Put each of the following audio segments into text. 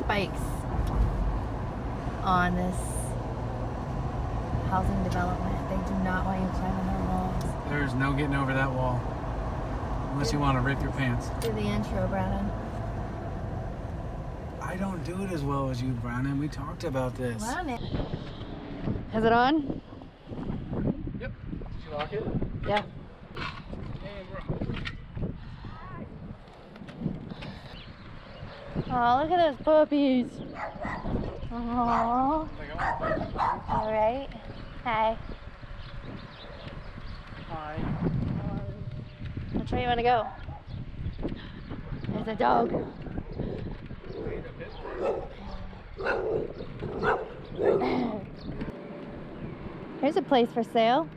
spikes on this housing development. They do not want you climbing their walls. There's no getting over that wall. Unless you want to rip your pants. Do the intro, Brandon. I don't do it as well as you, Brandon. We talked about this. Is it on? Yep. Did you lock it? Yeah. And we're on. Oh, look at those puppies. Aww. All right. Hi. Hi. Which way you want to go? There's a dog. Here's a place for sale.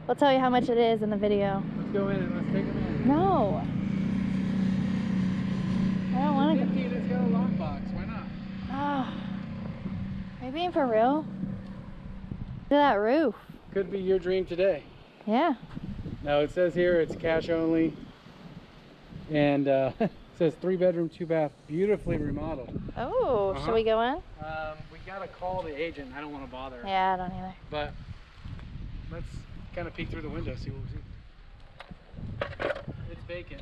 We'll tell you how much it is in the video. Let's go in and let's take them in. No. I don't want to go. It's got a lockbox. Why not? Oh. Are you being for real? Look at that roof. Could be your dream today. Yeah. Now it says here it's cash only. And it says 3-bedroom, 2-bath, beautifully remodeled. Oh, should we go in? We gotta call the agent. I don't want to bother. Yeah, I don't either. But let's kind of peek through the window, see what we see. It's vacant.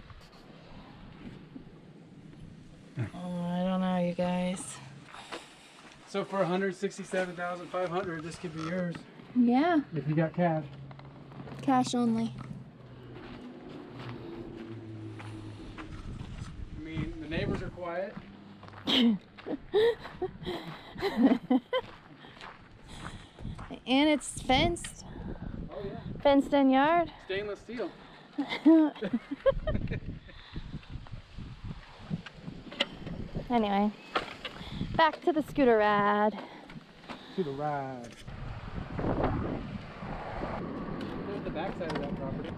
Oh, I don't know, you guys. So for $167,500, this could be yours Yeah. if you got cash. Cash only. I mean, the neighbors are quiet. And it's fenced. Oh yeah. Fenced in yard. Stainless steel. Anyway, back to the scooter ride. To the ride. There's the backside of that property.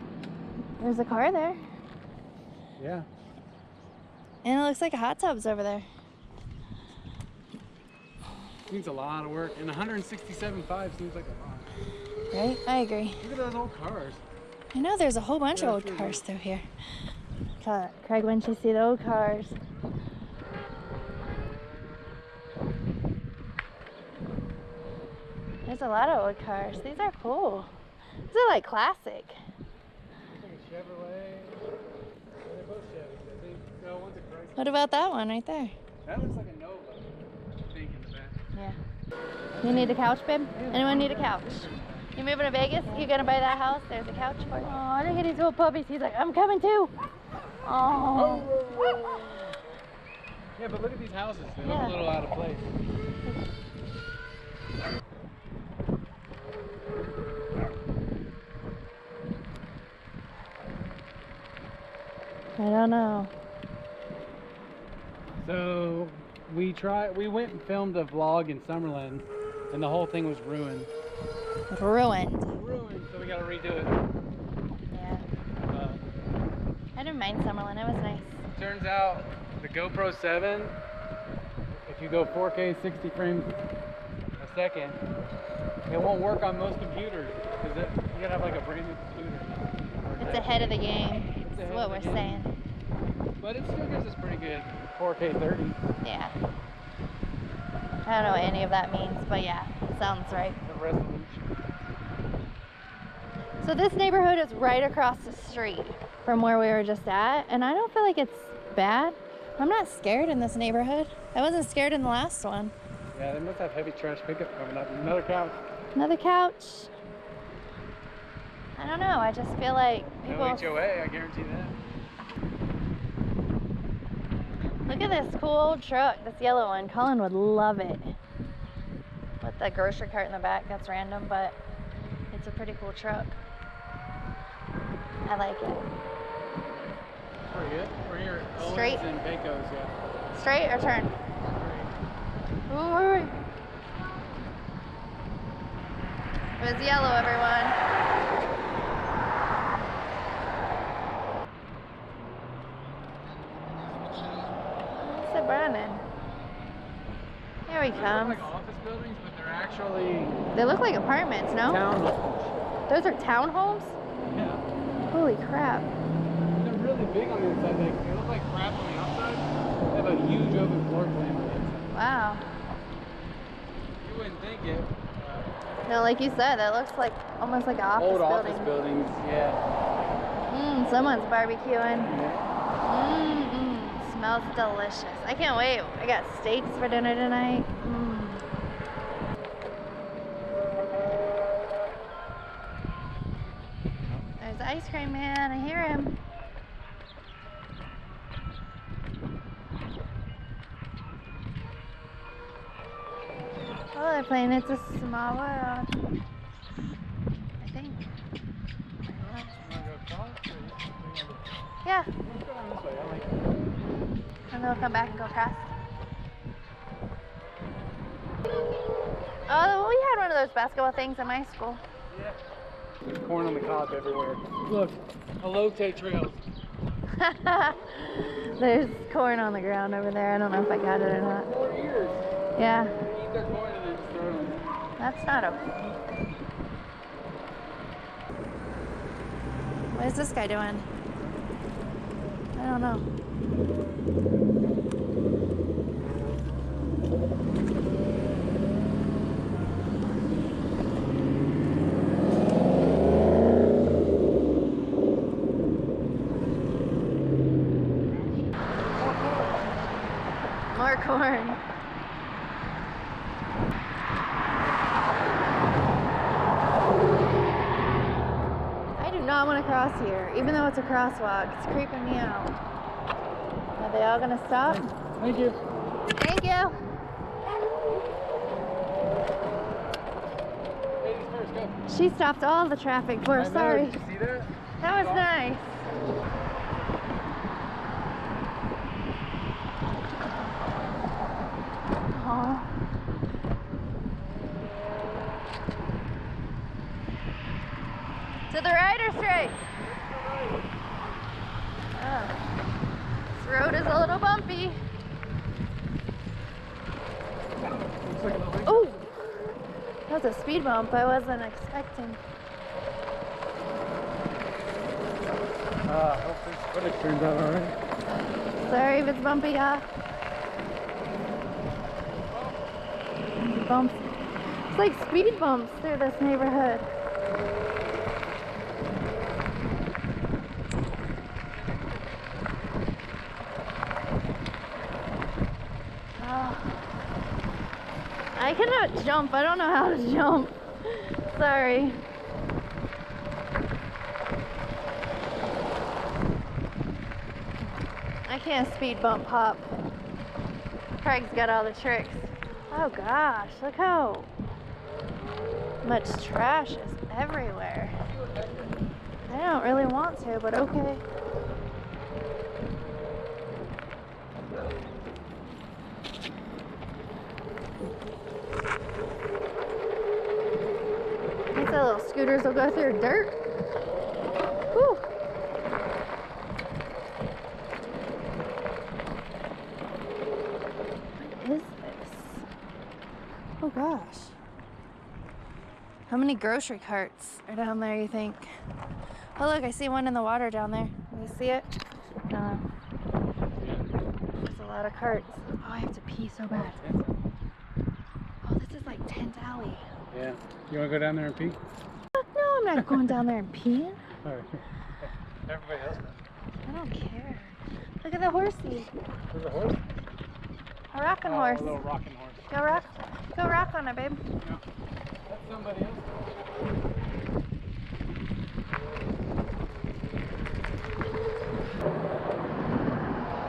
There's a car there. Yeah. And it looks like a hot tub's over there. Needs a lot of work. And 167.5 seems like a lot. Right? I agree. Look at those old cars. I know there's a whole bunch of old cars through here. Craig, when you see the old cars. There's a lot of old cars. These are cool. These are like classic. It's like a Chevrolet. They're both Chevys, I think. No, one's a Chrysler. What about that one right there? That looks like a Nova. I think in the back. Yeah. You need a couch, babe? Anyone need a couch? You moving to Vegas? You gonna buy that house? There's a couch for you. Oh, look at these little puppies. He's like, I'm coming too. Oh. Yeah, but look at these houses. They look Yeah. a little out of place. I don't know. So we went and filmed a vlog in Summerlin, and the whole thing was ruined. Ruined. Ruined, so we gotta redo it. Yeah. I didn't mind Summerlin. It was nice. Turns out the GoPro 7, if you go 4K 60 frames a second, it won't work on most computers because you gotta have like a brand new computer. It's ahead of the game. That's what we're saying. But it still gives us pretty good 4K 30. Yeah. I don't know what any of that means, but yeah, sounds right. The resolution. So this neighborhood is right across the street from where we were just at, and I don't feel like it's bad. I'm not scared in this neighborhood. I wasn't scared in the last one. Yeah, they must have heavy trash pickup coming up. Another couch. Another couch. I don't know, I just feel like people... No HOA, I guarantee that. Look at this cool old truck, this yellow one. Colin would love it. With the grocery cart in the back, that's random, but it's a pretty cool truck. I like it. Pretty good. We're here at Owens Straight? and Pecos, yeah. Straight or turn? Ooh, wait. It was yellow, everyone. What's it burning? Here he They look comes. like office buildings, but they're actually They look like apartments, no? townhomes. Those are townhomes? Yeah. Holy crap. They're really really big on the inside. Like, it looks like crap on the outside. They have a huge open floor plan on the inside. Wow. You wouldn't think it. No, like you said, that looks like almost like an office Old building. office buildings, yeah. Someone's barbecuing. Yeah. Smells delicious. I can't wait. I got steaks for dinner tonight. There's the ice cream man. I hear him. Oh, they're playing It's a Small World. I think. Yeah. And they'll come back and go across. Oh, we had one of those basketball things in my school. Yeah. There's corn on the cob everywhere. Look, elote trails. There's corn on the ground over there. I don't know if I got it or not. 4 years. Yeah. Eat their corn and then just throw it in. That's not a... What is this guy doing? I don't know. More corn. I do not want to cross here, even though it's a crosswalk. It's creeping me out. Are they all gonna stop? Thank you. Thank you. Ladies first, go. She stopped all the traffic for us. Sorry. Did you see that? That was nice. Aw. To the right or straight? Oh. This road is a little bumpy. Oh, that was a speed bump I wasn't expecting. Hopefully this footage turns out alright. Sorry if it's bumpy, yeah. Bumps. It's like speed bumps through this neighborhood. Oh. I cannot jump. I don't know how to jump. Sorry. I can't speed bump hop. Craig's got all the tricks. Oh gosh, look how much trash is everywhere. I don't really want to, but okay. These little scooters will go through dirt. Whew. What is this? Oh gosh. How many grocery carts are down there, you think? Oh look, I see one in the water down there. Can you see it? No. There's a lot of carts. Oh, I have to pee so bad. Oh, this is like Tent Alley. Yeah. You want to go down there and pee? No, I'm not going down there and peeing. Alright. Everybody else. I don't care. Look at the horsey. There's a horse? A rocking A horse. little rocking horse. Go rock on it, babe. Yeah. That's somebody else.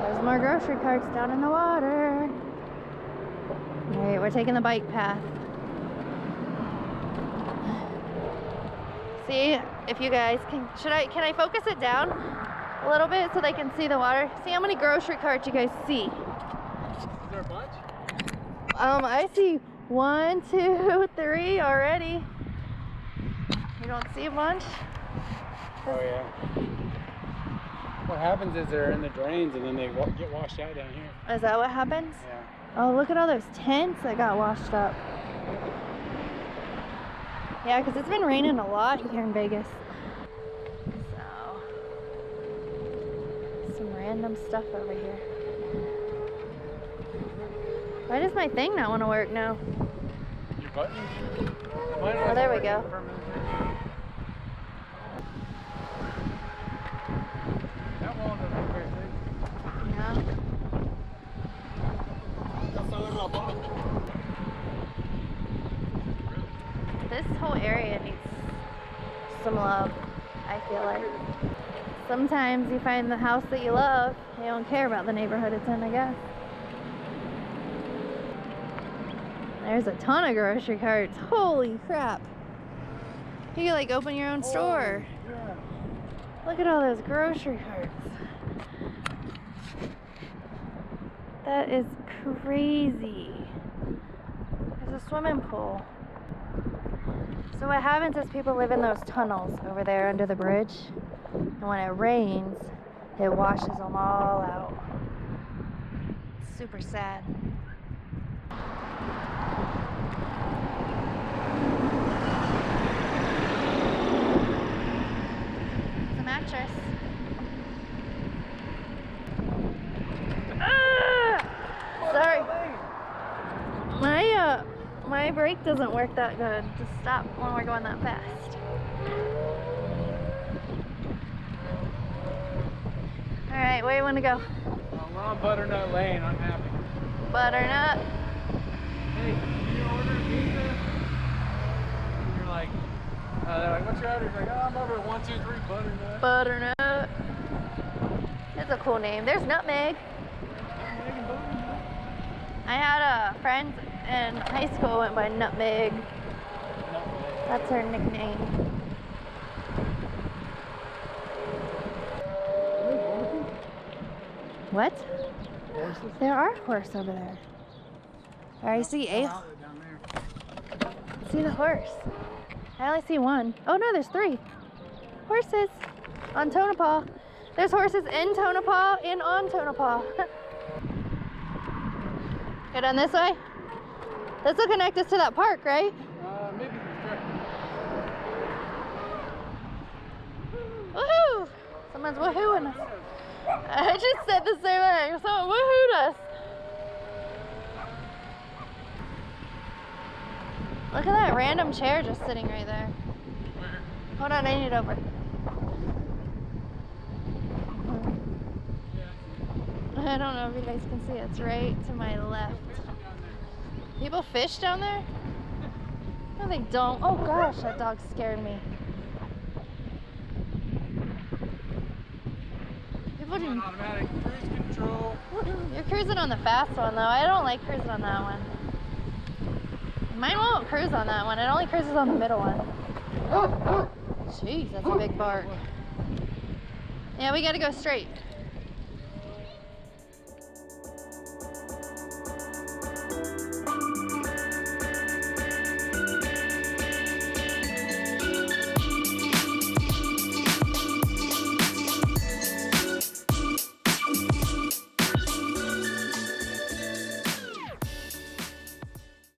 There's more grocery carts down in the water. Alright, we're taking the bike path. See if you guys can can I focus it down a little bit so they can see the water? See how many grocery carts you guys see? Is there a bunch? I see 1, 2, 3 already. You don't see a bunch? Oh yeah. What happens is they're in the drains and then they get washed out down here. Is that what happens? Yeah. Oh, look at all those tents that got washed up. Yeah, because it's been raining a lot here in Vegas. So, Some random stuff over here. Why does my thing not want to work now? Your button? Oh, there we go. That wall doesn't look very thick. Yeah. This whole area needs some love, I feel like. Sometimes you find the house that you love, you don't care about the neighborhood it's in, I guess. There's a ton of grocery carts. Holy crap. You could like open your own store. Yeah. Look at all those grocery carts. That is crazy. There's a swimming pool. So what happens is people live in those tunnels over there under the bridge. And when it rains, it washes them all out. It's super sad. It's a mattress. Sorry. My brake doesn't work that good to stop when we're going that fast. Alright, where do you want to go? We're on Butternut Lane, I'm happy. Butternut. Hey, can you order a pizza? And you're like, they're like, what's your order? You're like, oh, I'm over at 123 Butternut. Butternut. That's a cool name. There's Nutmeg. I had a friend in high school went by Nutmeg. That's her nickname. What? Horses? There are horses over there. I see a. See the horse. I only see one. Oh no, there's 3 horses on Tonopah. There's horses in Tonopah and on Tonopah. Go down this way. This will connect us to that park, right? Maybe. Woohoo! Someone's woohooing us. I just said the same thing. Someone woohooed us. Look at that random chair just sitting right there. Where? Hold on, I need it over. I don't know if you guys can see it. It's right to my left. People fish down there? No, they don't. Oh gosh, that dog scared me. People do. Automatic cruise control. You're cruising on the fast one though. I don't like cruising on that one. Mine won't cruise on that one. It only cruises on the middle one. Jeez, that's a big bark. Yeah, we gotta go straight.